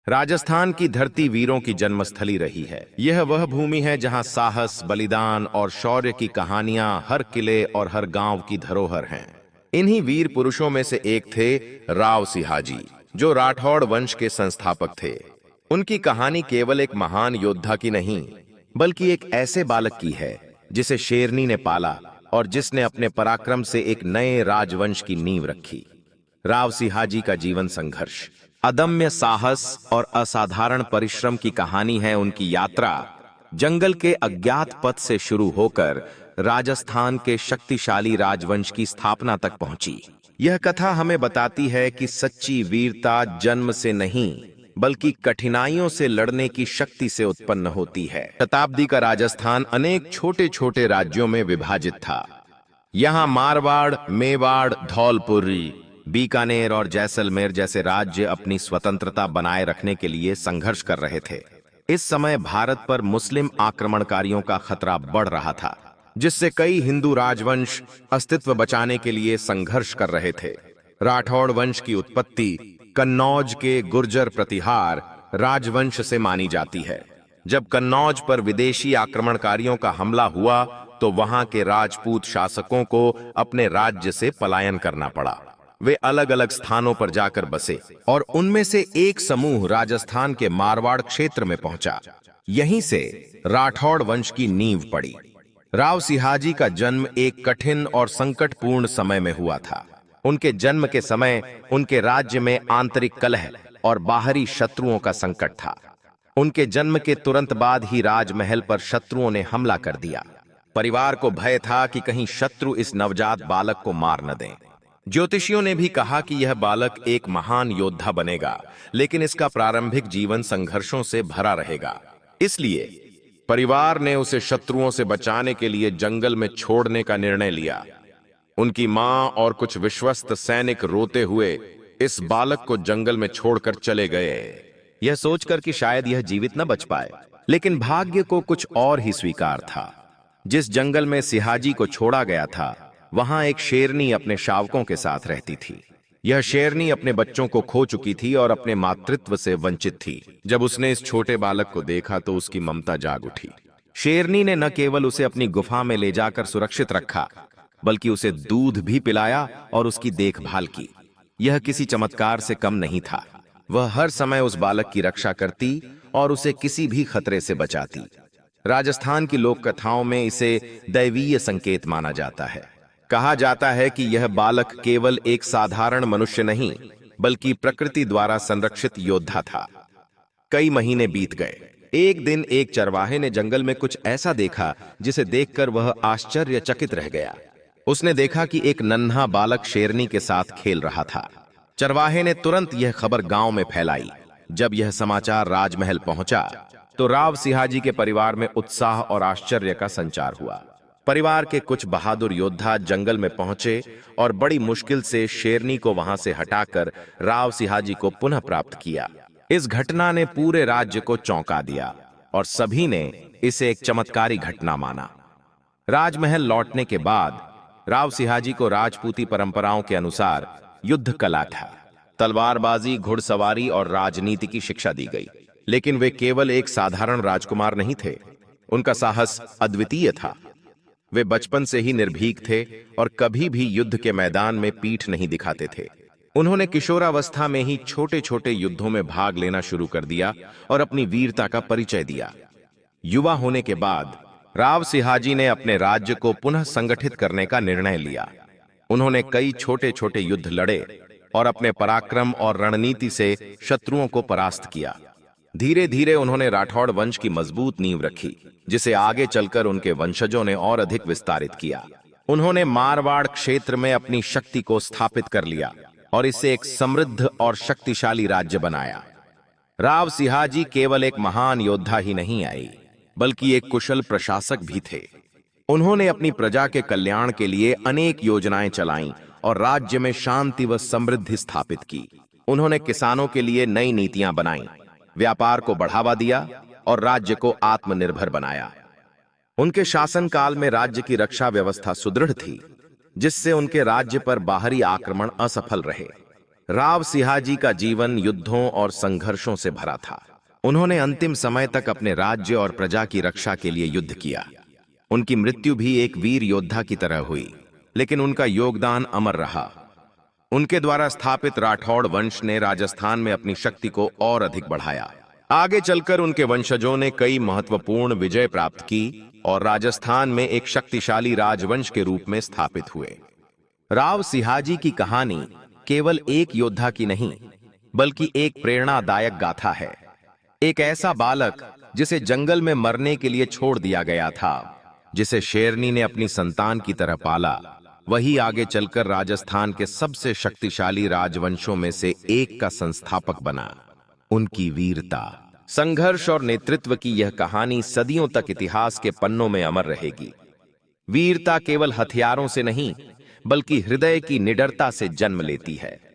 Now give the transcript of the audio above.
राजस्थान की धरती वीरों की जन्मस्थली रही है। यह वह भूमि है जहां साहस, बलिदान और शौर्य की कहानियां हर किले और हर गांव की धरोहर हैं। इन्हीं वीर पुरुषों में से एक थे राव सिहाजी, जो राठौड़ वंश के संस्थापक थे। उनकी कहानी केवल एक महान योद्धा की नहीं, बल्कि एक ऐसे बालक की है जिसे शेरनी ने पाला और जिसने अपने पराक्रम से एक नए राजवंश की नींव रखी। राव सिहाजी का जीवन संघर्ष, अदम्य साहस और असाधारण परिश्रम की कहानी है। उनकी यात्रा जंगल के अज्ञात पथ से शुरू होकर राजस्थान के शक्तिशाली राजवंश की स्थापना तक पहुंची। यह कथा हमें बताती है कि सच्ची वीरता जन्म से नहीं, बल्कि कठिनाइयों से लड़ने की शक्ति से उत्पन्न होती है। शताब्दी का राजस्थान अनेक छोटे छोटे राज्यों में विभाजित था। यहाँ मारवाड़, मेवाड़, धौलपुरी, बीकानेर और जैसलमेर जैसे राज्य अपनी स्वतंत्रता बनाए रखने के लिए संघर्ष कर रहे थे। इस समय भारत पर मुस्लिम आक्रमणकारियों का खतरा बढ़ रहा था, जिससे कई हिंदू राजवंश अस्तित्व बचाने के लिए संघर्ष कर रहे थे। राठौड़ वंश की उत्पत्ति कन्नौज के गुर्जर प्रतिहार राजवंश से मानी जाती है। जब कन्नौज पर विदेशी आक्रमणकारियों का हमला हुआ, तो वहां के राजपूत शासकों को अपने राज्य से पलायन करना पड़ा। वे अलग अलग स्थानों पर जाकर बसे और उनमें से एक समूह राजस्थान के मारवाड़ क्षेत्र में पहुंचा। यहीं से राठौड़ वंश की नींव पड़ी। राव सिहाजी का जन्म एक कठिन और संकटपूर्ण समय में हुआ था। उनके जन्म के समय उनके राज्य में आंतरिक कलह और बाहरी शत्रुओं का संकट था। उनके जन्म के तुरंत बाद ही राजमहल पर शत्रुओं ने हमला कर दिया। परिवार को भय था कि कहीं शत्रु इस नवजात बालक को मार न दें। ज्योतिषियों ने भी कहा कि यह बालक एक महान योद्धा बनेगा, लेकिन इसका प्रारंभिक जीवन संघर्षों से भरा रहेगा। इसलिए परिवार ने उसे शत्रुओं से बचाने के लिए जंगल में छोड़ने का निर्णय लिया। उनकी मां और कुछ विश्वस्त सैनिक रोते हुए इस बालक को जंगल में छोड़कर चले गए, यह सोचकर कि शायद यह जीवित न बच पाए। लेकिन भाग्य को कुछ और ही स्वीकार था। जिस जंगल में सिहाजी को छोड़ा गया था, वहां एक शेरनी अपने शावकों के साथ रहती थी। यह शेरनी अपने बच्चों को खो चुकी थी और अपने मातृत्व से वंचित थी। जब उसने इस छोटे बालक को देखा तो उसकी ममता जाग उठी। शेरनी ने न केवल उसे अपनी गुफा में ले जाकर सुरक्षित रखा, बल्कि उसे दूध भी पिलाया और उसकी देखभाल की। यह किसी चमत्कार से कम नहीं था। वह हर समय उस बालक की रक्षा करती और उसे किसी भी खतरे से बचाती। राजस्थान की लोक कथाओं में इसे दैवीय संकेत माना जाता है। कहा जाता है कि यह बालक केवल एक साधारण मनुष्य नहीं, बल्कि प्रकृति द्वारा संरक्षित योद्धा था। कई महीने बीत गए। एक दिन एक चरवाहे ने जंगल में कुछ ऐसा देखा जिसे देखकर वह आश्चर्यचकित रह गया। उसने देखा कि एक नन्हा बालक शेरनी के साथ खेल रहा था। चरवाहे ने तुरंत यह खबर गांव में फैलाई। जब यह समाचार राजमहल पहुंचा, तो राव सिहाजी के परिवार में उत्साह और आश्चर्य का संचार हुआ। परिवार के कुछ बहादुर योद्धा जंगल में पहुंचे और बड़ी मुश्किल से शेरनी को वहां से हटाकर राव सिहाजी को पुनः प्राप्त किया। इस घटना ने पूरे राज्य को चौंका दिया और सभी ने इसे एक चमत्कारी घटना माना। राजमहल लौटने के बाद राव सिहाजी को राजपूती परंपराओं के अनुसार युद्ध कला था। तलवारबाजी, घुड़सवारी और राजनीति की शिक्षा दी गई। लेकिन वे केवल एक साधारण राजकुमार नहीं थे। उनका साहस अद्वितीय था। वे बचपन से ही निर्भीक थे और कभी भी युद्ध के मैदान में पीठ नहीं दिखाते थे। उन्होंने किशोरावस्था में ही छोटे छोटे युद्धों में भाग लेना शुरू कर दिया और अपनी वीरता का परिचय दिया। युवा होने के बाद राव सिहाजी ने अपने राज्य को पुनः संगठित करने का निर्णय लिया। उन्होंने कई छोटे छोटे युद्ध लड़े और अपने पराक्रम और रणनीति से शत्रुओं को परास्त किया। धीरे धीरे उन्होंने राठौड़ वंश की मजबूत नींव रखी, जिसे आगे चलकर उनके वंशजों ने और अधिक विस्तारित किया। उन्होंने मारवाड़ क्षेत्र में अपनी शक्ति को स्थापित कर लिया और इसे एक समृद्ध और शक्तिशाली राज्य बनाया। राव सिहाजी केवल एक महान योद्धा ही नहीं आई, बल्कि एक कुशल प्रशासक भी थे। उन्होंने अपनी प्रजा के कल्याण के लिए अनेक योजनाएं चलाईं और राज्य में शांति व समृद्धि स्थापित की। उन्होंने किसानों के लिए नई नीतियां बनाईं, व्यापार को बढ़ावा दिया और राज्य को आत्मनिर्भर बनाया। उनके शासनकाल में राज्य की रक्षा व्यवस्था सुदृढ़ थी, जिससे उनके राज्य पर बाहरी आक्रमण असफल रहे। राव सिहाजी का जीवन युद्धों और संघर्षों से भरा था। उन्होंने अंतिम समय तक अपने राज्य और प्रजा की रक्षा के लिए युद्ध किया। उनकी मृत्यु भी एक वीर योद्धा की तरह हुई, लेकिन उनका योगदान अमर रहा। उनके द्वारा स्थापित राठौड़ वंश ने राजस्थान में अपनी शक्ति को और अधिक बढ़ाया। आगे चलकर उनके वंशजों ने कई महत्वपूर्ण विजय प्राप्त की और राजस्थान में एक शक्तिशाली राजवंश के रूप में स्थापित हुए। राव सिहाजी की कहानी केवल एक योद्धा की नहीं, बल्कि एक प्रेरणादायक गाथा है। एक ऐसा बालक जिसे जंगल में मरने के लिए छोड़ दिया गया था, जिसे शेरनी ने अपनी संतान की तरह पाला, वही आगे चलकर राजस्थान के सबसे शक्तिशाली राजवंशों में से एक का संस्थापक बना। उनकी वीरता, संघर्ष और नेतृत्व की यह कहानी सदियों तक इतिहास के पन्नों में अमर रहेगी। वीरता केवल हथियारों से नहीं, बल्कि हृदय की निडरता से जन्म लेती है।